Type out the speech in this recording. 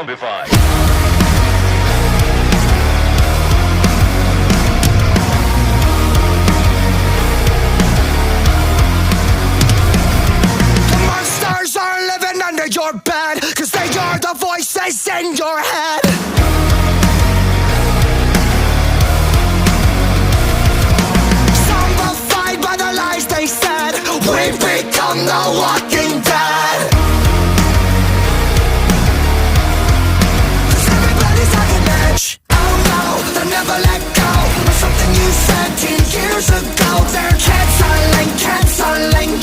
zombified. The monsters are living under your bed, 'cause they are the voices in your head. Zombified by the lies they said, we've become the walking dead. 'Cause everybody's on an edge. Oh no, they'll never let go of something you said 10 years ago. They're canceling